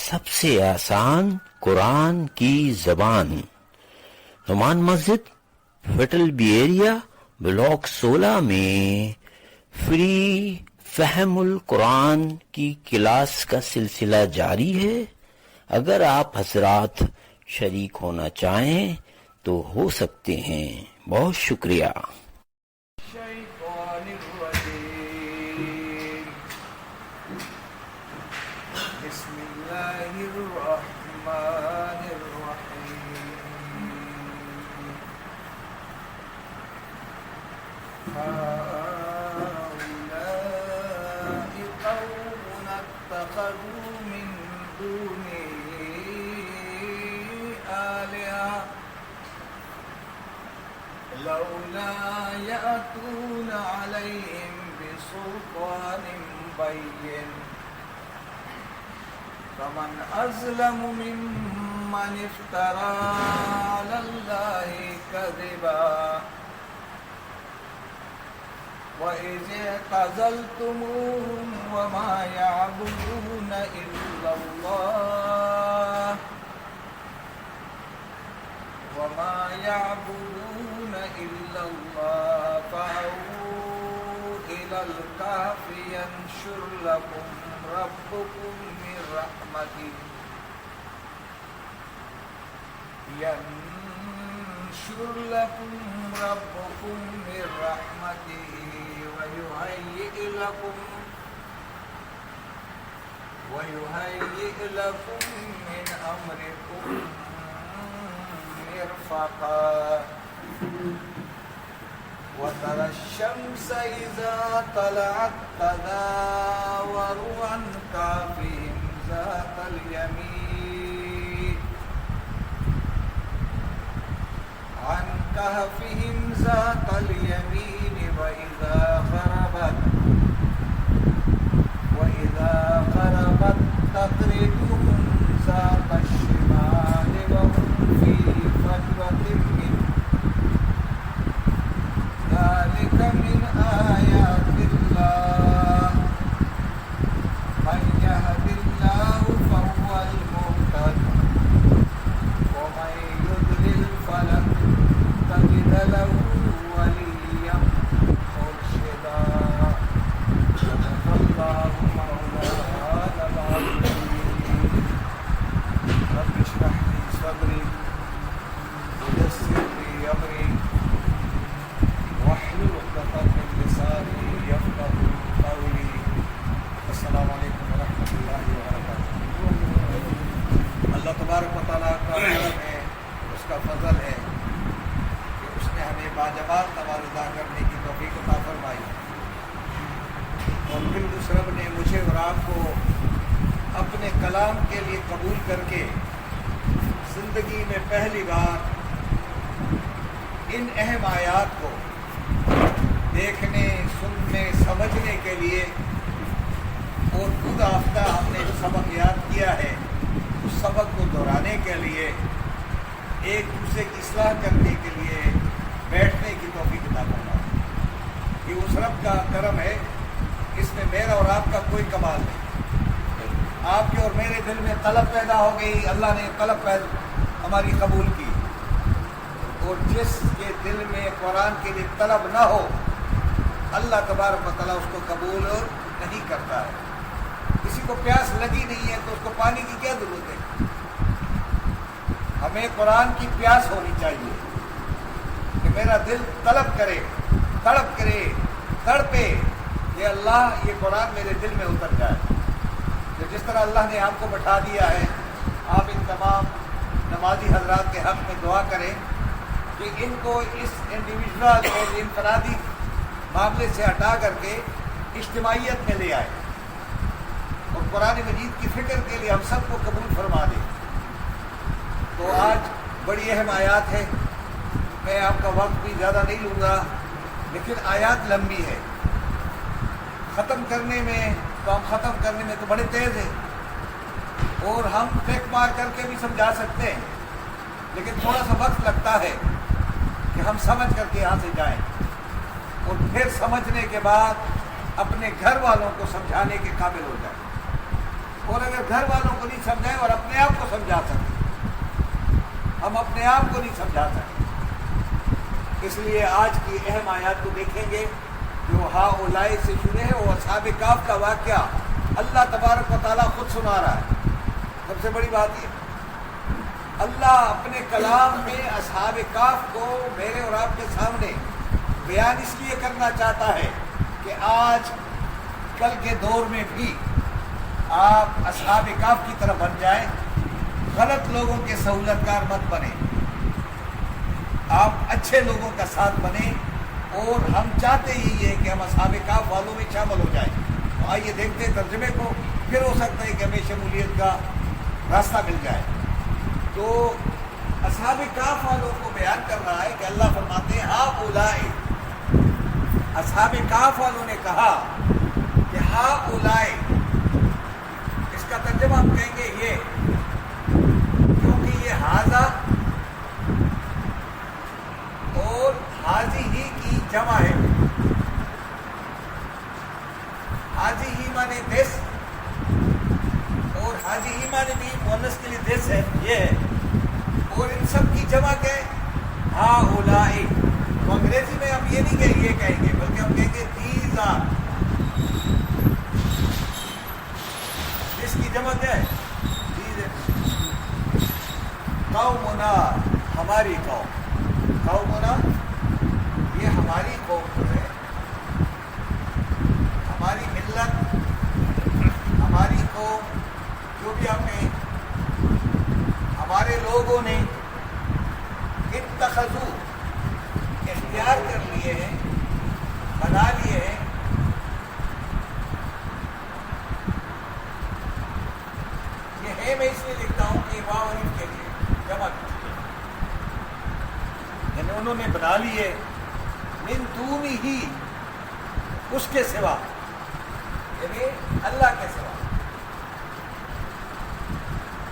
سب سے آسان قرآن کی زبان، نعمان مسجد، فٹل بی ایریا، بلاک 16 میں فری فہم القرآن کی کلاس کا سلسلہ جاری ہے۔ اگر آپ حضرات شریک ہونا چاہیں تو ہو سکتے ہیں۔ بہت شکریہ۔ بسم اللہ الرحمن الرحیم۔ هؤلاء قوم اتخذوا من دونه آلهة لولا يأتون عليهم بسلطان بين فمن أظلم ممن افترى على الله كذبا وإذ اعتزلتموهم وما يعبدون إلا الله فأووا إلى الكهف ينشر لكم ربكم من رحمته ويهيئ لكم من أمركم مرفقا وترى الشمس إذا طلعت تزاور عن كهفهم ذات اليمين وإذا غربت تقرضهم ذات الشمال وهم في فجوة منه ذلك من آيات الله من يهد الله فهو المهتد ومن يضلل فلن تجد له وليا مرشدا صدق الله مولانا العظيم رب اشرح لي صدري ويسر لي أمري واحلل عقدة من لساني يفقهوا قولي۔ السلام علیکم ورحمۃ اللہ وبرکاتہ۔ اللہ تبارک و تعالیٰ کا کرم ہے، اس کا فضل ہے کہ اس نے ہمیں باجماعت نماز ادا کرنے کی توفیق عطا فرمائی، اور پھر اس رب نے مجھے اور آپ کو اپنے کلام کے لیے قبول کر کے زندگی میں پہلی بار ان اہم آیات کو دیکھنے، سننے، سمجھنے کے لیے اور خود آفتہ ہم نے جو سبق یاد کیا ہے اس سبق کو دہرانے کے لیے، ایک دوسرے کی اصلاح کرنے کے لیے بیٹھنے کی توفیق عطا فرمائے۔ یہ اس رب کا کرم ہے، اس میں میرا اور آپ کا کوئی کمال نہیں۔ آپ کے اور میرے دل میں طلب پیدا ہو گئی، اللہ نے طلب ہماری قبول کی، اور جس کے دل میں قرآن کے لیے طلب نہ ہو اللہ تبارک و تعالیٰ اس کو قبول نہیں کرتا ہے۔ کسی کو پیاس لگی نہیں ہے تو اس کو پانی کی کیا ضرورت ہے؟ ہمیں قرآن کی پیاس ہونی چاہیے کہ میرا دل طلب کرے، تڑپ کرے، تڑپے کہ اللہ یہ قرآن میرے دل میں اتر جائے۔ تو جس طرح اللہ نے آپ کو بٹھا دیا ہے، آپ ان تمام نمازی حضرات کے حق میں دعا کریں کہ ان کو اس انڈیویجول اور انفرادی معاملے سے ہٹا کر کے اجتماعیت میں لے آئے اور قرآن مجید کی فکر کے لیے ہم سب کو قبول فرما دیں۔ تو آج بڑی اہم آیات ہے، میں آپ کا وقت بھی زیادہ نہیں لوں گا، لیکن آیات لمبی ہے، ختم کرنے میں تو بڑے تیز ہیں، اور ہم ٹیک مار کر کے بھی سمجھا سکتے ہیں، لیکن تھوڑا سا وقت لگتا ہے کہ ہم سمجھ کر کے یہاں سے جائیں، اور پھر سمجھنے کے بعد اپنے گھر والوں کو سمجھانے کے قابل ہو جائیں۔ اور اگر گھر والوں کو نہیں سمجھائیں اور اپنے آپ کو سمجھا سکیں، ہم اپنے آپ کو نہیں سمجھا سکتے۔ اس لیے آج کی اہم آیات کو دیکھیں گے جو ہؤلاء سے شروع ہے، وہ اصحاب کہف کا واقعہ اللہ تبارک و تعالیٰ خود سنا رہا ہے۔ سب سے بڑی بات یہ اللہ اپنے کلام میں اصحاب کہف کو میرے اور آپ کے سامنے بیان اس لیے کرنا چاہتا ہے کہ آج کل کے دور میں بھی آپ اصحاب کہف کی طرف بن جائیں، غلط لوگوں کے سہولت کار مت بنیں، آپ اچھے لوگوں کا ساتھ بنیں، اور ہم چاہتے ہی ہے کہ ہم اصحاب کہف والوں میں شامل ہو جائیں۔ تو آئیے دیکھتے ہیں ترجمے کو، پھر ہو سکتا ہے کہ ہمیں شمولیت کا راستہ مل جائے۔ تو اصحاب کہف والوں کو بیان کر رہا ہے کہ اللہ فرماتے ہیں ہؤلاء، اصحاب کہف والوں نے کہا کہ ہؤلاء، اس کا ترجمہ ہم کہیں گے یہ، کیونکہ یہ ھذا اور ھذہ کی جمع ہے۔ ھذہ مانے دس، اور ھذہ مانے بھی مؤنث کے لیے دس ہے، یہ ہے، اور ان سب کی جمع کیا ہے؟ ہؤلاء۔ تو انگریزی میں ہم یہ نہیں کہ یہ کہیں گے، بلکہ ہم کہیں گے دیز آر۔ اس کی جمع کیا ہے؟ قومنا، ہماری قوم، قومنا یہ ہماری قوم جو ہے، ہماری ملت، ہماری قوم، جو بھی ہم نے، ہمارے لوگوں نے اتخذوا، اختیار کر لیے ہیں، بنا لیے ہیں، یہ ہے میں اس لیے لکھتا ہوں کہ واو اور ان کے لیے جمع کیجیے، یعنی انہوں نے بنا لیے من دونہ ہی، اس کے سوا، یعنی اللہ کے سوا،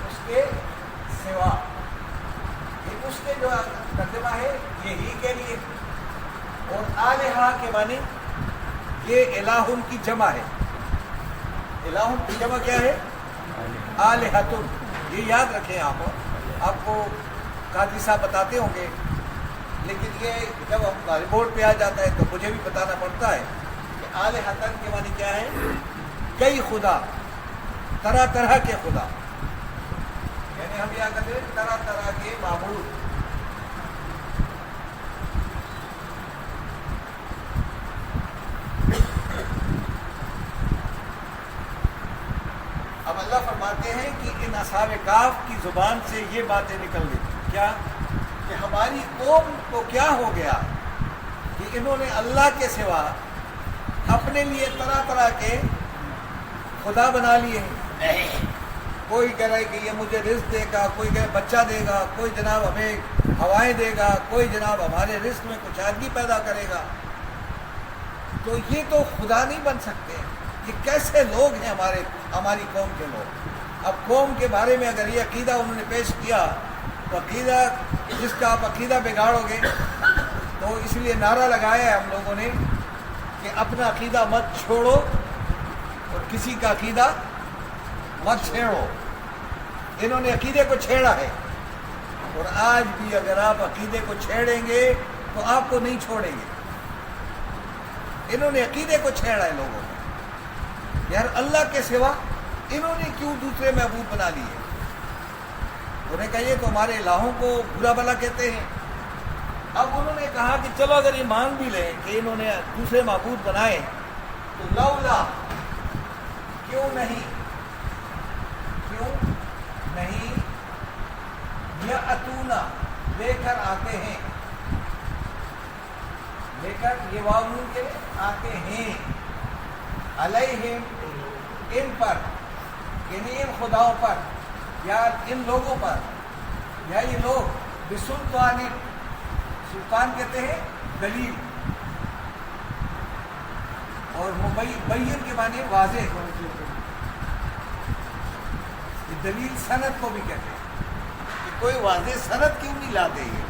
اس کے سوا، یہ اس کے جو ترجمہ ہے یہی کے لیے، اور آلہہ کے معنی یہ الہن کی جمع ہے۔ الہن کی جمع کیا ہے؟ آلہۃ۔ یہ یاد رکھیں، آپ کو قاضی صاحب بتاتے ہوں گے، لیکن یہ جب ہمارے بورڈ پہ آ جاتا ہے تو مجھے بھی بتانا پڑتا ہے کہ آلہۃ کے معنی کیا ہے؟ کئی خدا، طرح طرح کے خدا، یعنی ہم یہ کہتے ہیں طرح طرح کے معبود۔ اب اللہ فرماتے ہیں کہ ان اصحاب کہف کی زبان سے یہ باتیں نکل گئی، کیا کہ ہماری قوم کو کیا ہو گیا کہ انہوں نے اللہ کے سوا اپنے لیے طرح طرح کے خدا بنا لیے ہیں۔ کوئی کہہ رہا ہے کہ یہ مجھے رزق دے گا، کوئی کہہ بچہ دے گا، کوئی جناب ہمیں ہوائیں دے گا، کوئی جناب ہمارے رزق میں کچھ آدمی پیدا کرے گا۔ تو یہ تو خدا نہیں بن سکتے۔ یہ کیسے لوگ ہیں ہماری قوم کے لوگ؟ اب قوم کے بارے میں اگر یہ عقیدہ انہوں نے پیش کیا تو عقیدہ، جس کا آپ عقیدہ بگاڑو گے، تو اس لیے نعرہ لگایا ہے ہم لوگوں نے کہ اپنا عقیدہ مت چھوڑو اور کسی کا عقیدہ مت چھیڑو۔ انہوں نے عقیدے کو چھیڑا ہے، اور آج بھی اگر آپ عقیدے کو چھیڑیں گے تو آپ کو نہیں چھوڑیں گے۔ انہوں نے عقیدے کو چھیڑا ہے لوگوں نے، یار اللہ کے سوا انہوں نے کیوں دوسرے معبود بنا لیے؟ انہیں کہیے تو ہمارے الہوں کو برا بھلا کہتے ہیں۔ اب انہوں نے کہا کہ چلو اگر یہ مان بھی لیں کہ انہوں نے دوسرے معبود بنائے تو لولا، کیوں نہیں یاتونا، لے کر آتے ہیں، لے کر یہ واؤ کے آتے ہیں، علیہم، ان پر، یعنی ان خداؤں پر یا ان لوگوں پر، یا یہ لوگ بسلطان، سلطان کہتے ہیں دلیل، اور مبین کے معنی واضح، یہ دلیل سند کو بھی کہتے ہیں کہ کوئی واضح سند کیوں نہیں لاتے یہ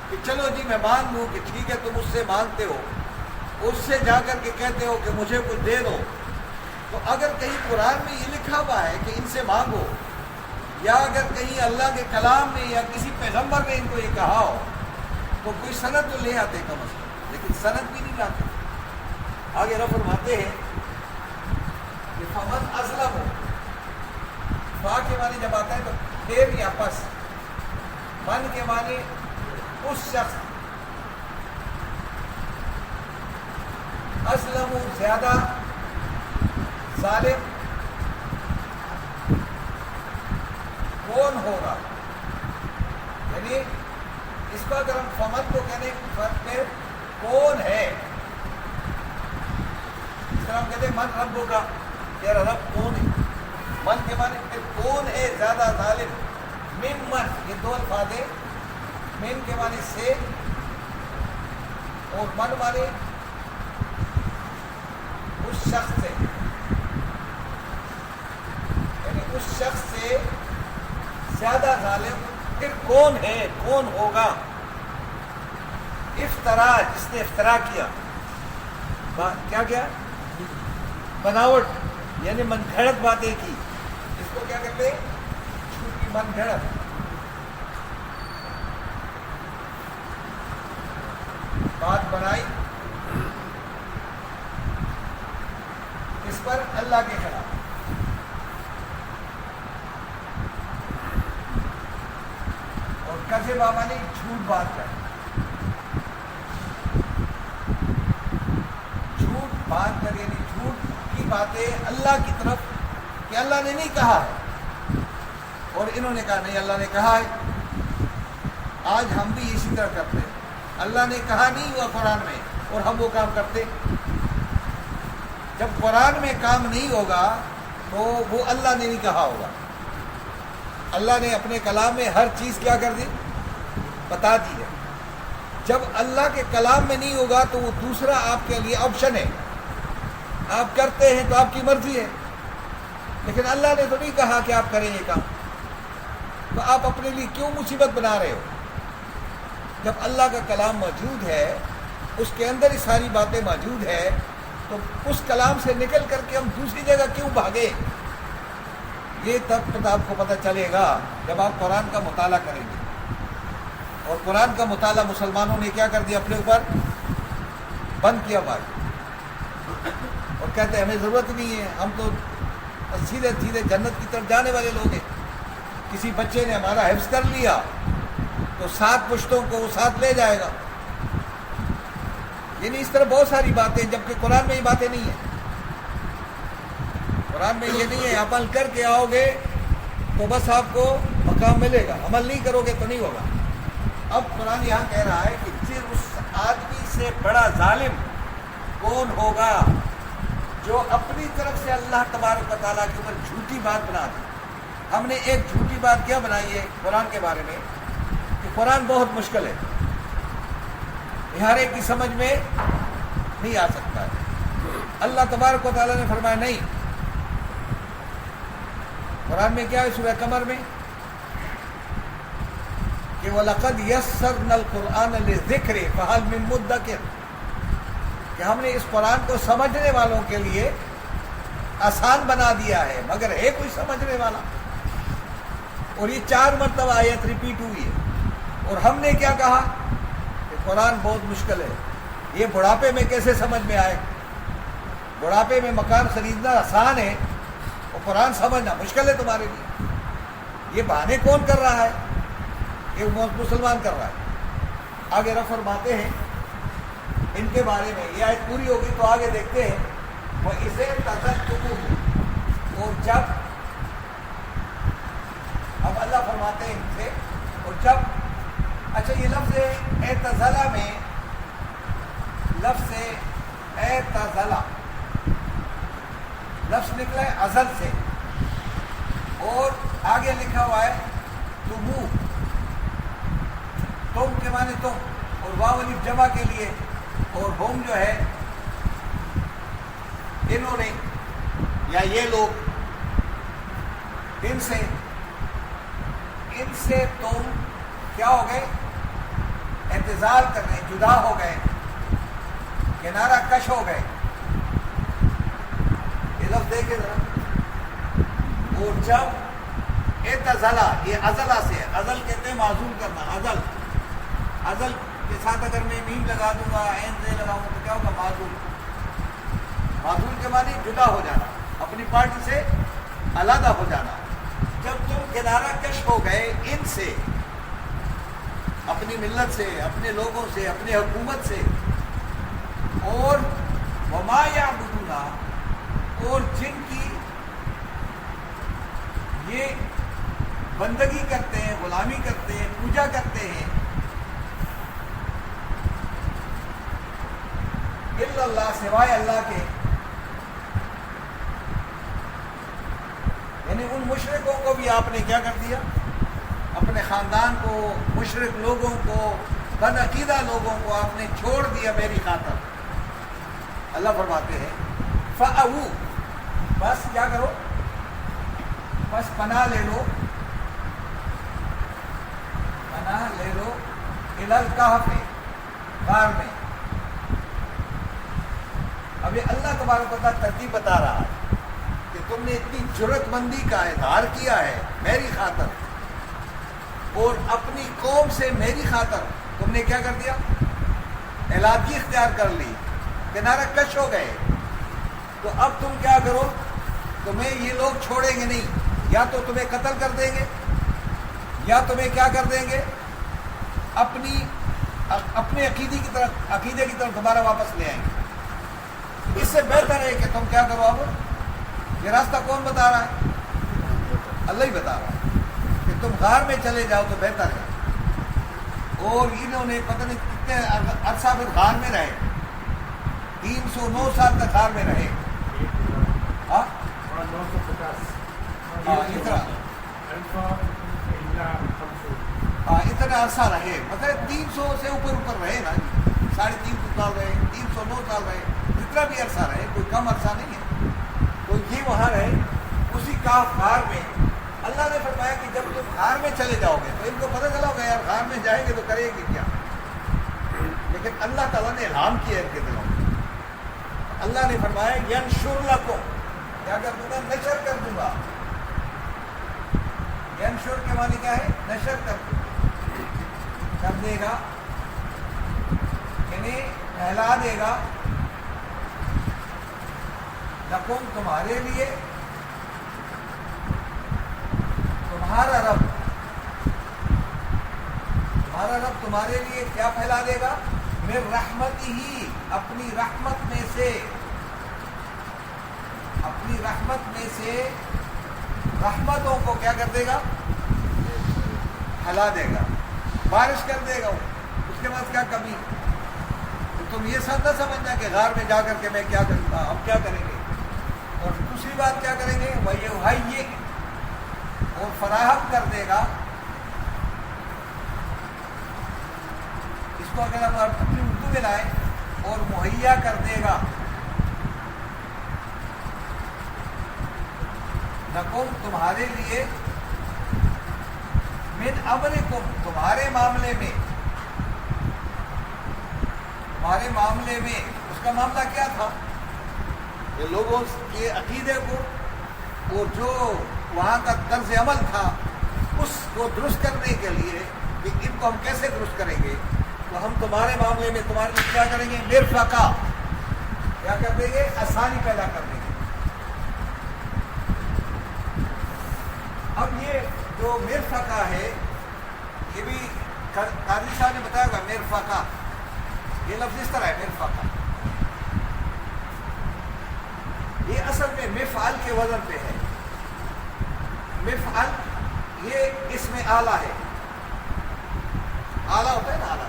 کہ چلو جی میں مان لوں کہ ٹھیک ہے تم اس سے مانگتے ہو، اس سے جا کر کے کہتے ہو کہ مجھے کچھ دے دو، تو اگر کہیں قرآن میں یہ لکھا ہوا ہے کہ ان سے مانگو، یا اگر کہیں اللہ کے کلام میں یا کسی پیغمبر نے ان کو یہ کہا ہو تو کوئی سند تو لے آتے کم از کم، لیکن سند بھی نہیں لاتے۔ آگے رب فرماتے ہیں کہ فمن ازلم ہو، فا کے معنی جب آتا ہے تو پھر یا پس، من کے معنی اس شخص، ازلم زیادہ، ظالم کون ہوگا، یعنی اس کو اگر ہم فمن کو کہنے پھر کون ہے، اس طرح ہم کہتے ہیں من رب کا، تیرا رب کون ہے، من کے معنی پھر کون ہے زیادہ ظالم، ممن یہ دو الفاظ ہیں، من کے معنی سے اور من معنی اس شخص سے، یعنی اس شخص سے زیادہ ظالم پھر کون ہے، کون ہوگا، افطرا جس نے افطرا کیا، کیا کیا بناوٹ یعنی من گھڑت باتیں کی، اس کو کیا کہتے ہیں جھوٹی من گھڑت، بات بنائی اس پر اللہ کے خلاف، اور کذب معنی جھوٹ بات کر، جھوٹ بات کر یعنی جھوٹ کی باتیں اللہ کی طرف کہ اللہ نے نہیں کہا ہے، اور انہوں نے کہا نہیں اللہ نے کہا ہے۔ آج ہم بھی اسی طرح کرتے ہیں، اللہ نے کہا نہیں ہوا قرآن میں اور ہم وہ کام کرتے۔ جب قرآن میں کام نہیں ہوگا تو وہ اللہ نے نہیں کہا ہوگا، اللہ نے اپنے کلام میں ہر چیز کیا کر دی، بتا دی ہے۔ جب اللہ کے کلام میں نہیں ہوگا تو وہ دوسرا آپ کے لیے آپشن ہے، آپ کرتے ہیں تو آپ کی مرضی ہے، لیکن اللہ نے تو نہیں کہا کہ آپ کریں یہ کام، تو آپ اپنے لیے کیوں مصیبت بنا رہے ہو؟ جب اللہ کا کلام موجود ہے، اس کے اندر ہی ساری باتیں موجود ہے، تو اس کلام سے نکل کر کے ہم دوسری جگہ کیوں بھاگے؟ یہ تب آپ کو پتہ چلے گا جب آپ قرآن کا مطالعہ کریں گے۔ اور قرآن کا مطالعہ مسلمانوں نے کیا کر دیا، اپنے اوپر بند کیا بھائی، اور کہتے ہیں ہمیں ضرورت ہی نہیں ہے، ہم تو سیدھے سیدھے جنت کی طرف جانے والے لوگ ہیں۔ کسی بچے نے ہمارا حفظ کر لیا تو 7 پشتوں کو وہ ساتھ لے جائے گا، یعنی اس طرح بہت ساری باتیں، جبکہ قرآن میں یہ باتیں نہیں ہیں۔ قرآن میں یہ نہیں ہے عمل کر کے آؤ گے تو بس آپ کو مقام ملے گا، عمل نہیں کرو گے تو نہیں ہوگا۔ اب قرآن یہاں کہہ رہا ہے کہ پھر اس آدمی سے بڑا ظالم کون ہوگا جو اپنی طرف سے اللہ تبارک و تعالیٰ کے اوپر جھوٹی بات بنا دی۔ ہم نے ایک جھوٹی بات کیا بنائی ہے قرآن کے بارے میں کہ قرآن بہت مشکل ہے، ہر ایک کی سمجھ میں نہیں آ سکتا ہے۔ اللہ تبارک و تعالیٰ نے فرمایا نہیں، قرآن میں کیا ہے سورہ قمر میں کہ وَلَقَدْ يَسَّرْنَا الْقُرْآنَ لِلذِّكْرِ فَهَلْ مِن مُدَّكِرٍ، کہ ہم نے اس قرآن کو سمجھنے والوں کے لیے آسان بنا دیا ہے، مگر ہے کوئی سمجھنے والا؟ اور یہ 4 مرتبہ آیت ریپیٹ ہوئی ہے، اور ہم نے کیا کہا کہ قرآن بہت مشکل ہے، یہ بڑھاپے میں کیسے سمجھ میں آئے؟ بڑھاپے میں مکان خریدنا آسان ہے اور قرآن سمجھنا مشکل ہے تمہارے لیے۔ یہ بہانے کون کر رہا ہے؟ یہ مسلمان کر رہا ہے۔ آگے رب فرماتے ہیں ان کے بارے میں، یہ آیت پوری ہوگی تو آگے دیکھتے ہیں، وہ اسے تذکروا، اور جب، اب اللہ فرماتے ہیں ان سے، اور جب، اچھا یہ لفظ اعتزلہ میں، لفظ اعتزلہ لفظ نکلا ہے ازل سے، اور آگے لکھا ہوا ہے تمو، تم کے معنی تم، اور واو الف جمع کے لیے، اور ہم جو ہے انہوں نے یا یہ لوگ، ان سے تم کیا ہو گئے؟ اعتزال کر رہے، جدا ہو گئے، کنارہ کش ہو گئے۔ یہ لفظ دیکھے ذرا، اور جب اعتزلہ، یہ ازلہ سے، ازل کہتے ہیں معزول کرنا، ازل، ازل کے ساتھ اگر میں میم لگا دوں گا، عین سے لگاؤں گا تو کیا ہوگا؟ معزول۔ معزول کے معنی جدا ہو جانا، اپنی پارٹی سے علیحدہ ہو جانا۔ جب تم کنارہ کش ہو گئے ان سے، اپنی ملت سے، اپنے لوگوں سے، اپنی حکومت سے، اور وما یعبدون، اور جن کی یہ بندگی کرتے ہیں، غلامی کرتے ہیں، پوجا کرتے ہیں، الا اللہ، سوائے اللہ کے، یعنی ان مشرکوں کو بھی آپ نے کیا کر دیا؟ اپنے خاندان کو، مشرک لوگوں کو، بد عقیدہ لوگوں کو آپ نے چھوڑ دیا میری خاطر۔ اللہ فرماتے ہیں فَأَوُوا، بس کیا کرو؟ بس پناہ لے لو، پناہ لے لو اِلَى الْكَهْفِ، غار میں۔ ابھی اللہ تبارک و تعالیٰ ترتیب بتا رہا ہے کہ تم نے اتنی جرأت مندی کا اظہار کیا ہے میری خاطر، اور اپنی قوم سے میری خاطر تم نے کیا کر دیا؟ علیحدگی اختیار کر لی، کنارہ کش ہو گئے۔ تو اب تم کیا کرو؟ تمہیں یہ لوگ چھوڑیں گے نہیں، یا تو تمہیں قتل کر دیں گے، یا تمہیں کیا کر دیں گے؟ اپنے عقیدے کی طرف دوبارہ واپس لے آئیں گے۔ اس سے بہتر ہے کہ تم کیا کرو؟ اب یہ راستہ کون بتا رہا ہے؟ اللہ ہی بتا رہا ہے کہ تم غار میں چلے جاؤ تو بہتر ہے۔ اور انہوں نے پتہ نہیں کتنے عرصہ پھر غار میں رہے، 309 سال تک غار میں رہے۔ ہاں اتنا عرصہ رہے، مطلب 300 سے اوپر رہے نا، 350 سال رہے، 309 سال رہے، جتنا بھی عرصہ رہے، کوئی کم عرصہ نہیں ہے۔ تو یہ وہاں رہے اسی کاف غار میں۔ اللہ نے فرمایا کہ جب تم غار میں چلے جاؤ گے تو ان کو پتہ چلا ہوگا یار غار میں جائیں گے تو کریں گے کیا، لیکن اللہ تعالیٰ نے الہام کیا ان کے دلوں میں۔ اللہ نے فرمایا ینشر لکم، کیا کر دوں گا؟ نشر کر دوں گا۔ ینشر کے معنی کیا ہے؟ نشر کر دے گا، یعنی پھیلا دے گا، لکم تمہارے لیے، تمہارا رب تمہارے لیے کیا پھیلا دے گا؟ من رحمتہ، اپنی رحمت میں سے، اپنی رحمت میں سے رحمتوں کو کیا کر دے گا؟ پھیلا دے گا، بارش کر دے گا۔ اس کے بعد کیا کمی؟ تو تم یہ سب نہ سمجھنا کہ غار میں جا کر کے میں کیا کروں گا، اب کیا کریں گے۔ اور دوسری بات کیا کریں گے؟ وَيُهَيِّئُ، اور فراہم کر دے گا۔ اس کو اگر ہم اپنی اردو میں لائیں، اور مہیا کر دے گا، لکم تمہارے لیے، من امرکم تمہارے معاملے میں، اس کا معاملہ کیا تھا؟ کہ لوگوں کے عقیدے کو اور جو وہاں کا طرز عمل تھا اس کو درست کرنے کے لیے کہ ان کو ہم کیسے درست کریں گے، تو ہم تمہارے معاملے میں تمہارے لیے کیا کریں گے؟ مرفقہ، کیا کر دیں گے؟ آسانی پیدا کر دیں گے۔ اب یہ جو مرفقہ ہے، یہ بھی قاضی صاحب نے بتایا ہوگا، مرفقہ یہ لفظ اس طرح ہے، مرفقہ یہ اصل میں مفعل کے وزن پہ ہے۔ مفعل یہ اس میں آلہ ہے، آلہ ہوتا ہے نا، آلہ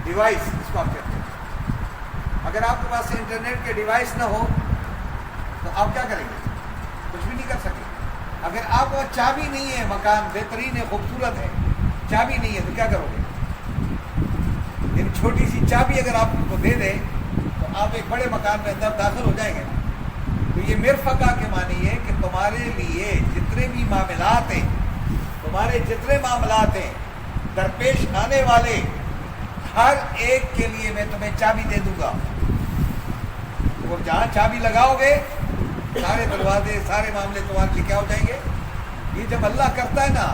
ڈیوائس اس کو آپ کہتے ہیں۔ اگر آپ کے پاس انٹرنیٹ کے ڈیوائس نہ ہو تو آپ کیا کریں گے؟ کچھ بھی نہیں کر سکیں۔ اگر آپ کو چابی نہیں ہے، مکان بہترین ہے، خوبصورت ہے، چابی نہیں ہے تو کیا کرو گے؟ ایک چھوٹی سی چابی اگر آپ کو دے دیں تو آپ ایک بڑے مکان میں اندر داخل ہو جائیں گے نا۔ تو یہ مرفقہ کے معنی ہے کہ تمہارے لیے جتنے بھی معاملات ہیں، تمہارے جتنے معاملات ہیں درپیش آنے والے، ہر ایک کے لیے میں تمہیں چابی دے دوں گا۔ اور جہاں چابی لگاؤ گے سارے دروازے سارے معاملے تمہارے لیے کیا ہو جائیں گے. یہ جب اللہ کرتا ہے نا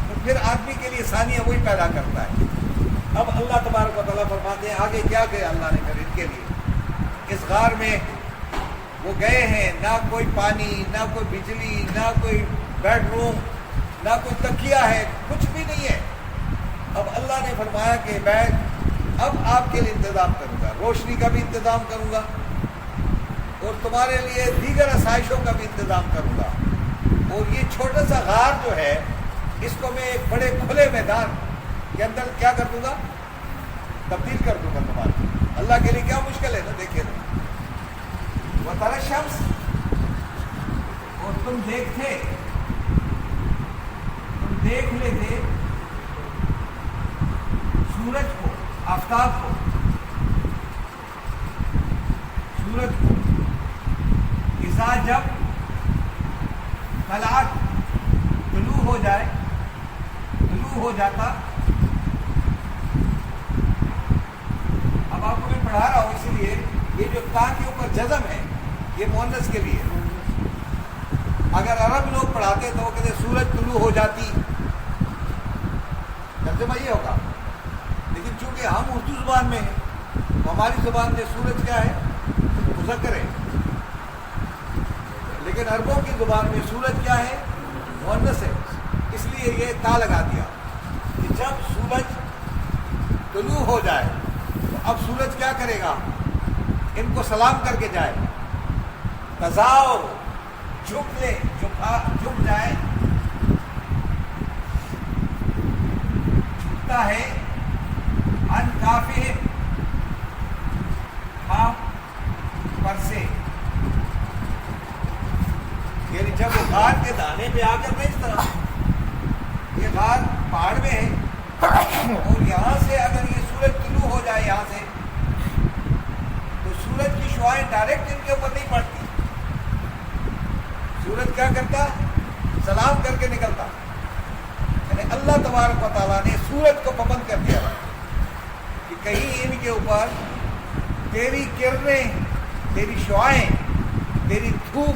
تو پھر آدمی کے لیے ثانیہ وہی پیدا کرتا ہے. اب اللہ تبارک و تعالیٰ فرماتے ہیں آگے کیا کیا اللہ نے پھر ان کے لیے. اس غار میں وہ گئے ہیں, نہ کوئی پانی, نہ کوئی بجلی, نہ کوئی بیڈ روم, نہ کوئی تکیہ ہے, کچھ بھی نہیں ہے. اب اللہ نے فرمایا کہ بیگ اب آپ کے لیے انتظام کروں گا, روشنی کا بھی انتظام کروں گا اور تمہارے لیے دیگر آسائشوں کا بھی انتظام کروں گا. اور یہ چھوٹا سا غار جو ہے اس کو میں ایک بڑے کھلے میدان کے اندر کیا کر دوں گا, تبدیل کر دوں گا تمہارے. اللہ کے لیے کیا مشکل ہے نا. دیکھیے نا, وَتَرَى الشَّمْسَ, اور تم دیکھ لیتے سورج کو, آفتاب کو, سورج کو, اذا جب طلعت طلوع ہو جاتا. اب آپ کو میں پڑھا رہا ہوں اسی لیے یہ جو تا کے اوپر جزم ہے یہ مؤنث کے لیے. اگر عرب لوگ پڑھاتے تو وہ کہتے سورج طلوع ہو جاتی, ترجمہ یہ ہوگا. لیکن چونکہ ہم اردو زبان میں ہیں تو ہماری زبان میں سورج کیا ہے, مذکر ہے. لیکن عربوں کی زبان میں سورج کیا ہے, مؤنث ہے. اس لیے یہ تا لگا دیا کہ جب سورج طلوع ہو جائے تو اب سورج کیا کرے گا, ان کو سلام کر کے جائے. تزاؤ, جھک جائے, جھکتا ہے. ان کافی پر سے, یعنی جب وہ غار کے دانے پہ آ کر اس طرح, یہ غار پہاڑ میں ہے اور یہاں سے اگر یہ سورج طلوع ہو جائے یہاں سے تو سورج کی شعاعیں ڈائریکٹ ان کے اوپر نہیں پڑتی. سورج کیا کرتا, سلام کر کے نکلتا. یعنی اللہ تبارک و تعالیٰ نے سورج کو پابند کر دیا کہ کہیں ان کے اوپر تیری کرنیں, تیری شعاعیں, تیری دھوپ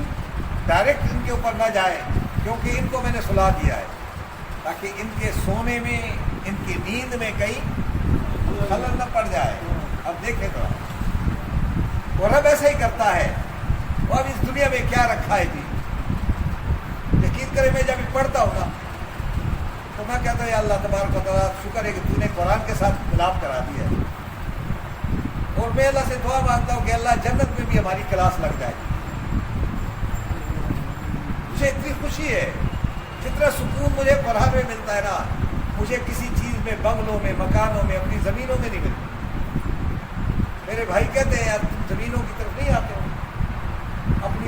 ڈائریکٹ ان کے اوپر نہ جائے, کیونکہ ان کو میں نے سلا دیا ہے تاکہ ان کے سونے میں, ان کی نیند میں کہیں خلل نہ پڑ جائے. اب دیکھیں تو اور اب ایسا ہی کرتا ہے. وہ اب اس دنیا میں کیا رکھا ہے جی, یقین کرے میں جب پڑھتا ہوں نا تو میں کہتا ہوں یا اللہ تبارک و تعالیٰ شکر ہے کہ تو نے قرآن کے ساتھ ملاپ کرا دیا ہے. اور میں اللہ سے دعا مانگتا ہوں کہ اللہ جنت میں بھی ہماری کلاس لگ جائے. مجھے اتنی خوشی ہے, جتنا سکون مجھے قرآن میں ملتا ہے نا, مجھے کسی چیز میں, بنگلوں میں, مکانوں میں, اپنی زمینوں میں نہیں ملتا. میرے بھائی کہتے ہیں یار تم زمینوں کی طرف نہیں آتے ہو, اپنی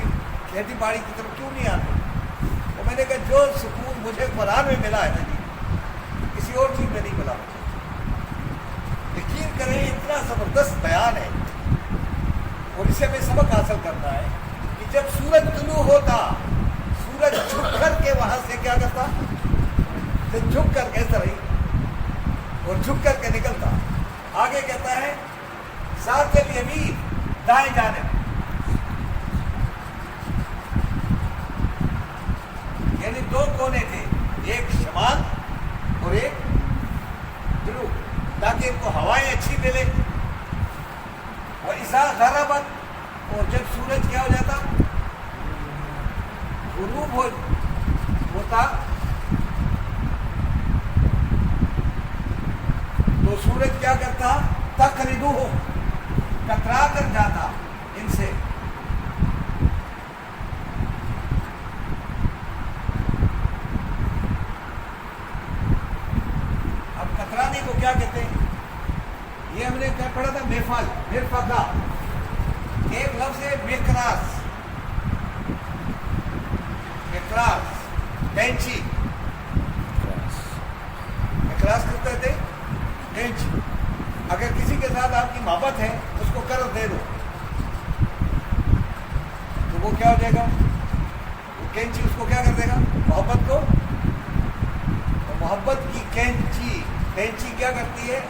کھیتی باڑی کی طرف کیوں نہیں آتے؟ تو میں نے کہا جو سکون مجھے قرآن میں ملا ہے نا جی, کسی اور چیز میں نہیں ملا. یقین کریں اتنا زبردست بیان ہے اور اسے ہمیں سبق حاصل کرنا ہے کہ جب سورج طلوع ہوتا, سورج جھک کر کے وہاں سے کیا کرتا, جھک کر کے طرح اور جھک کر کے نکلتا. آگے کہتا ہے ذات الیمین, دائیں جانب, یعنی دو کونے تھے, ایک شمال اور ایک جنوب, تاکہ ان کو ہوائیں اچھی ملے. وَإِذَا غَرَبَتْ, اور جب سورج کیا ہو جاتا, غروب ہوتا, تو سورج کیا کرتا, تقرضوہ, ٹکرا کر جاتا ان سے. اب ٹکرانے کو کیا کہتے ہیں, یہ ہم نے کیا پڑھا تھا, محفل, مرفقہ. ایک لفظ ہے مقراس, مقراس کینچی, مقراس کس کہتے ہیں, کینچی. اگر کسی کے ساتھ آپ کی محبت ہے اس کو قرض دے دو تو وہ کیا ہو جائے گا, وہ کینچی اس کو کیا کر دے گا, محبت کو. تو محبت کی کینچی, کینچی کیا کرتی ہے,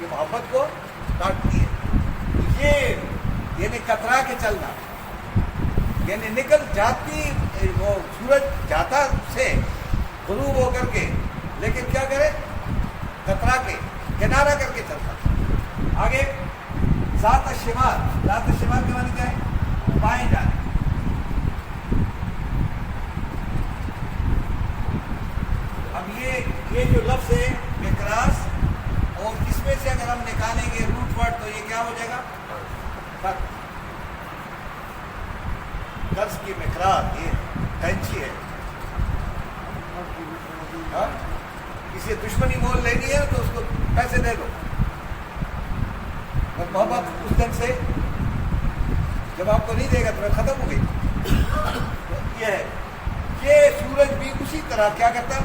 یہ محبت کو کاٹتی ہے. یہ یعنی کترا کے چلنا. یعنی نکل جاتی وہ سورج جاتا سے غروب ہو کر کے، لیکن کیا کرے؟ کترا کے کنارہ کر کے چلتا۔ آگے ذات الشمال، ذات الشمال کے معنی کیا ہے؟ بائیں جانے۔ اب یہ جو لفظ ہے مقراس، اور اس میں سے اگر ہم نکالیں گے روٹ ورڈ تو یہ کیا ہو جائے گا؟ قرض کی مقراس، یہ کینچی ہے۔ کسی دشمنی مول لینی ہے تو اس کو پیسے دے دو، اور محبت اس دن سے جب آپ کو نہیں دے گا تو ختم ہو گئی۔ یہ ہے، یہ سورج بھی اسی طرح کیا کرتا؟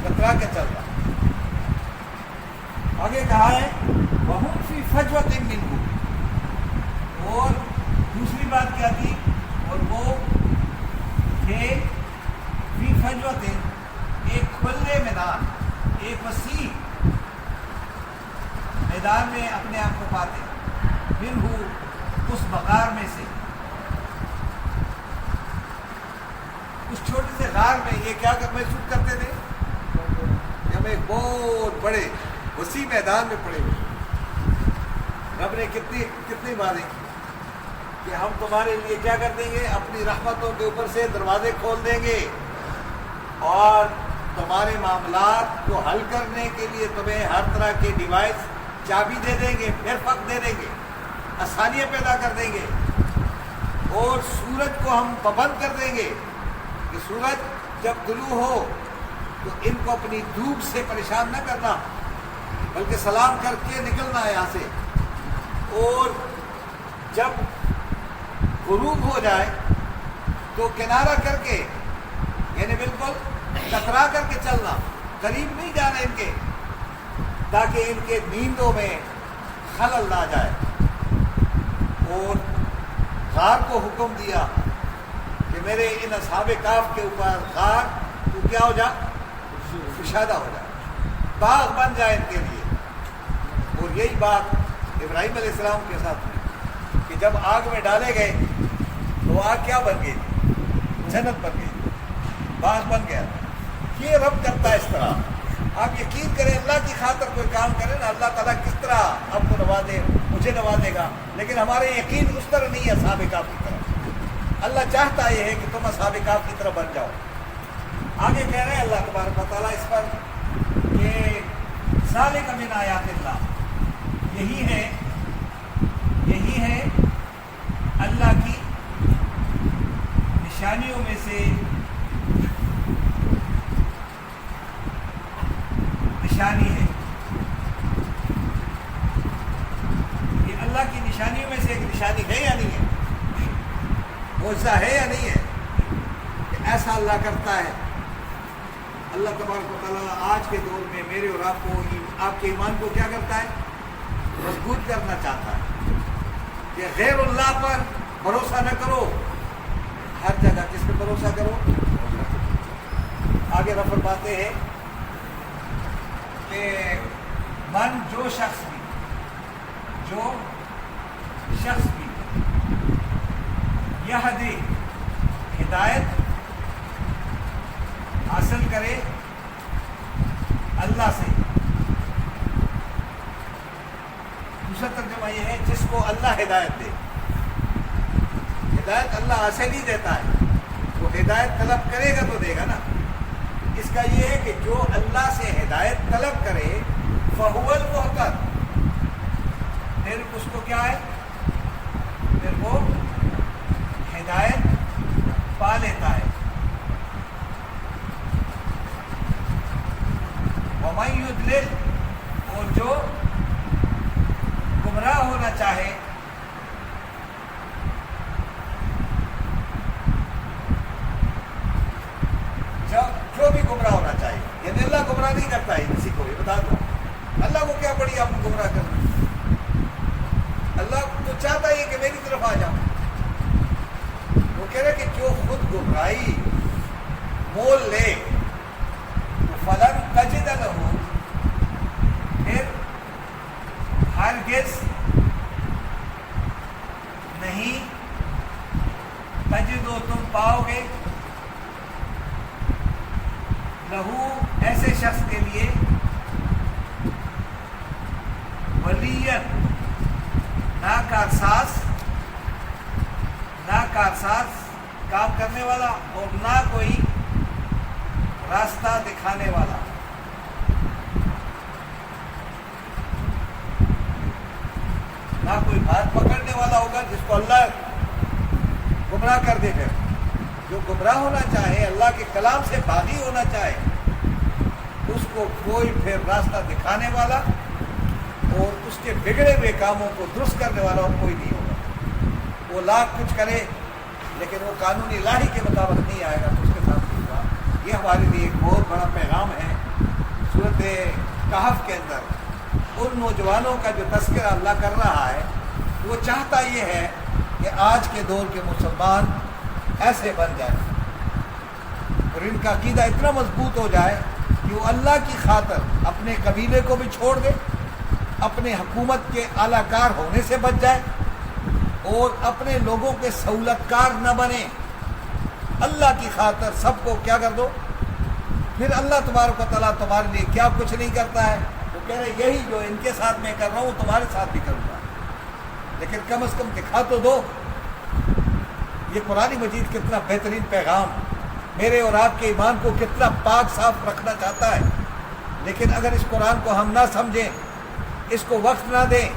کترا کے چلتا۔ آگے کہا ہے وَهُمْ فِي فَجْوَةٍ مِّنْهُ، اور دوسری بات کیا تھی؟ اور وہ کہ فی فجوۃ، ایک کھلے میدان، ایک وسیع میدان میں اپنے آپ کو پاتے، منہ، اس بغار میں سے، اس چھوٹے سے غار میں۔ یہ کیا محسوس کرتے تھے کہ ہم ایک بہت بڑے وسیع میدان میں پڑے ہوئے۔ رب نے کتنی باتیں کی کہ ہم تمہارے لیے کیا کر دیں گے؟ اپنی رحمتوں کے اوپر سے دروازے کھول دیں گے، اور تمہارے معاملات کو حل کرنے کے لیے تمہیں ہر طرح کے ڈیوائس چابی دے دیں گے، پھر فق دے دیں گے، آسانیاں پیدا کر دیں گے، اور سورج کو ہم پابند کر دیں گے کہ سورج جب طلوع ہو تو ان کو اپنی دھوپ سے پریشان نہ کرنا، بلکہ سلام کر کے نکلنا ہے یہاں سے، اور جب غروب ہو جائے تو کنارہ کر کے، یعنی بالکل کترا کر کے چلنا، قریب نہیں جانا ان کے، تاکہ ان کے نیندوں میں خلل نہ جائے۔ اور غار کو حکم دیا کہ میرے ان اصحاب کہف کے اوپر غار تو کیا ہو جا؟ کشادہ ہو جائے، باغ بن جائے ان کے لیے۔ اور یہی بات ابراہیم علیہ السلام کے ساتھ ہوئی کہ جب آگ میں ڈالے گئے تو آگ کیا بن گئی؟ جنت بن گئی، باغ بن گیا۔ یہ رب کرتا ہے اس طرح۔ آپ یقین کریں، اللہ کی خاطر کوئی کام کریں نا، اللہ تعالیٰ کس طرح آپ کو نوازے، مجھے نوازے گا، لیکن ہمارے یقین اس طرح نہیں ہے اصحاب کہف کی طرح۔ اللہ چاہتا یہ ہے کہ تم اصحاب کہف کی طرح بن جاؤ۔ آگے کہہ رہے ہیں اللہ تبارک و تعالیٰ اس پر کہ ذالک من آیات اللہ، یہی ہے اللہ کی نشانیوں میں سے نشانی ہے۔ یہ اللہ کی نشانیوں میں سے ایک نشانی ہے یا نہیں ہے؟ معجزہ ہے یا نہیں ہے کہ ایسا اللہ کرتا ہے؟ اللہ تبارک و تعالیٰ آج کے دور میں میرے اور آپ کے ایمان کو کیا کرتا ہے؟ مضبوط کرنا چاہتا ہے کہ غیر اللہ پر بھروسہ نہ کرو، ہر جگہ کس پہ بھروسہ کرو؟ آگے رب فرماتے ہیں کہ جو شخص بھی یہدی، ہدایت حاصل کرے اللہ سے، دوسرا ترجمہ یہ ہے جس کو اللہ ہدایت دے۔ ہدایت اللہ ایسے نہیں دیتا ہے، وہ ہدایت طلب کرے گا تو دے گا نا۔ اس کا یہ ہے کہ جو اللہ سے ہدایت طلب کرے فہو المہتد، پھر اس کو کیا ہے؟ پھر وہ ہدایت پا لیتا ہے۔ وَمَن يُضْلِلْ، اور جو گمراہ ہونا چاہے جو بھی گمراہ ہونا چاہیے، یعنی اللہ گمراہ نہیں کرتا ہے کسی کو، یہ بتا دو اللہ کو کیا پڑی آپ کو گمراہ کرنا؟ اللہ تو چاہتا ہے کہ میری طرف آ جاؤ۔ وہ کہہ رہے کہ جو خود گمراہی مول لے فلن تجد لہ، پھر ہرگز نہیں تجدو تم پاؤ گے لہو ایسے شخص کے لیے ولیًا ناکارساز کام کرنے والا اور نہ کوئی راستہ دکھانے والا. نہ کوئی بات پکڑنے والا ہوگا جس کو اللہ گمراہ کر دے. پھر جو گمراہ ہونا چاہے, اللہ کے کلام سے باغی ہونا چاہے, اس کو کوئی پھر راستہ دکھانے والا اور اس کے بگڑے ہوئے کاموں کو درست کرنے والا اور کوئی نہیں ہوگا. وہ لاکھ کچھ کرے لیکن وہ قانونی لاہی کے مطابق نہیں آئے گا تو اس کے ساتھ نہیں ہوگا. یہ ہمارے لیے ایک بہت بڑا پیغام ہے. سورۃ کہف کے اندر ان نوجوانوں کا جو تذکرہ اللہ کر رہا ہے, وہ چاہتا یہ ہے کہ آج کے دور کے مسلمان ایسے بن جائیں اور ان کا عقیدہ اتنا مضبوط ہو جائے کہ وہ اللہ کی خاطر اپنے قبیلے کو بھی چھوڑ دے, اپنے حکومت کے اعلی کار ہونے سے بچ جائے اور اپنے لوگوں کے سہولت کار نہ بنے. اللہ کی خاطر سب کو کیا کر دو. پھر اللہ تبارک و تعالیٰ تمہارے لیے کیا کچھ نہیں کرتا ہے. وہ کہہ رہے یہی جو ان کے ساتھ میں کر رہا ہوں تمہارے ساتھ بھی کروں گا, لیکن کم از کم دکھا تو دو. یہ قرآن مجید کتنا بہترین پیغام میرے اور آپ کے ایمان کو کتنا پاک صاف رکھنا چاہتا ہے. لیکن اگر اس قرآن کو ہم نہ سمجھیں, اس کو وقت نہ دیں,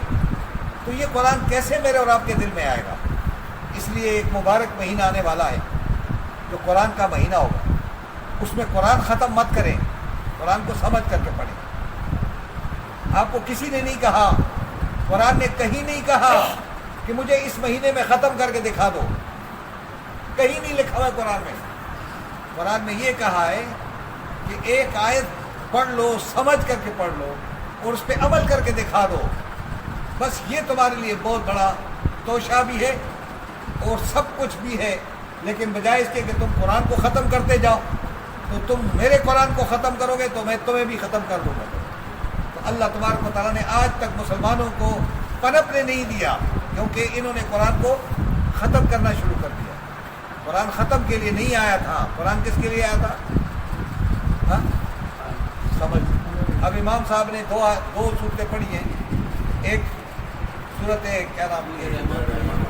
تو یہ قرآن کیسے میرے اور آپ کے دل میں آئے گا. اس لیے ایک مبارک مہینہ آنے والا ہے جو قرآن کا مہینہ ہوگا. اس میں قرآن ختم مت کریں, قرآن کو سمجھ کر کے پڑھیں. آپ کو کسی نے نہیں کہا, قرآن نے کہیں نہیں کہا کہ مجھے اس مہینے میں ختم کر کے دکھا دو. کہیں نہیں لکھا ہوا ہے قرآن میں. قرآن میں یہ کہا ہے کہ ایک آیت پڑھ لو, سمجھ کر کے پڑھ لو اور اس پہ عمل کر کے دکھا دو. بس یہ تمہارے لیے بہت بڑا توشہ بھی ہے اور سب کچھ بھی ہے. لیکن بجائے اس کے کہ تم قرآن کو ختم کرتے جاؤ, تو تم میرے قرآن کو ختم کرو گے تو میں تمہیں بھی ختم کر دوں گا. تو اللہ تبارک و تعالیٰ نے آج تک مسلمانوں کو پنپنے نہیں دیا, کیونکہ انہوں نے قرآن کو ختم کرنا شروع کر دیا. قرآن ختم کے لیے نہیں آیا تھا. قرآن کس کے لیے آیا تھا؟ ہاں سمجھ. اب امام صاحب نے دو سورتیں پڑھی ہیں. ایک سورت کیا نام ہے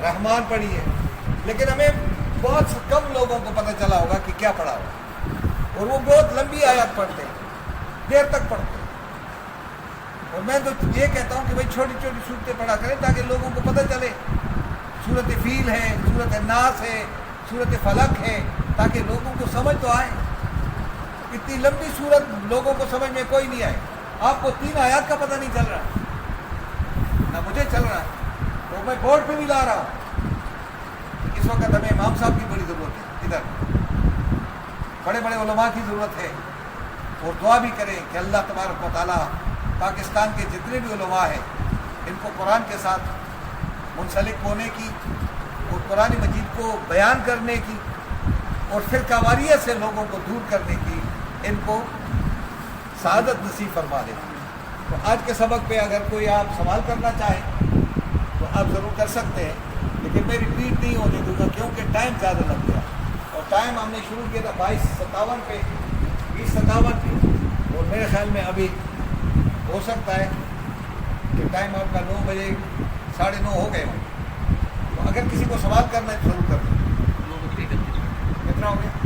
رحمان پڑھی ہے, لیکن ہمیں بہت کم لوگوں کو پتہ چلا ہوگا کہ کیا پڑھا ہوا, اور وہ بہت لمبی آیات پڑھتے ہیں, دیر تک پڑھتے ہیں. اور میں تو یہ کہتا ہوں کہ بھائی چھوٹی چھوٹی صورتیں پڑھا کریں تاکہ لوگوں کو پتہ چلے. سورت فیل ہے, سورت ناس ہے, سورت فلق ہے, تاکہ لوگوں کو سمجھ تو آئے. اتنی لمبی صورت لوگوں کو سمجھ میں کوئی نہیں آئے. آپ کو 3 آیات کا پتہ نہیں چل رہا, نہ مجھے چل رہا ہے, تو میں بورڈ پہ بھی لا رہا ہوں. اس وقت ہمیں امام صاحب کی بڑی ضرورت ہے, ادھر بڑے بڑے علماء کی ضرورت ہے, اور دعا بھی کریں کہ اللہ تبارک و تعالیٰ پاکستان کے جتنے بھی علماء ہیں ان کو قرآن کے ساتھ منسلک ہونے کی اور قرآن مجید کو بیان کرنے کی اور فرقہ واریت سے لوگوں کو دور کرنے کی ان کو سعادت نصیب فرما دے. تو آج کے سبق پہ اگر کوئی آپ سوال کرنا چاہیں تو آپ ضرور کر سکتے ہیں, لیکن میں ریپیٹ نہیں ہونے دوں گا کیونکہ ٹائم زیادہ لگ گیا. اور ٹائم ہم نے شروع کیا تھا 22:57 پہ, 20:57 پہ, اور میرے خیال میں ابھی ہو سکتا ہے کہ ٹائم آپ کا 9 بجے 9:30 ہو گئے ہوں. تو اگر کسی کو سوال کرنا ہے تو ضرور کر دیں. کتنا ہو گیا؟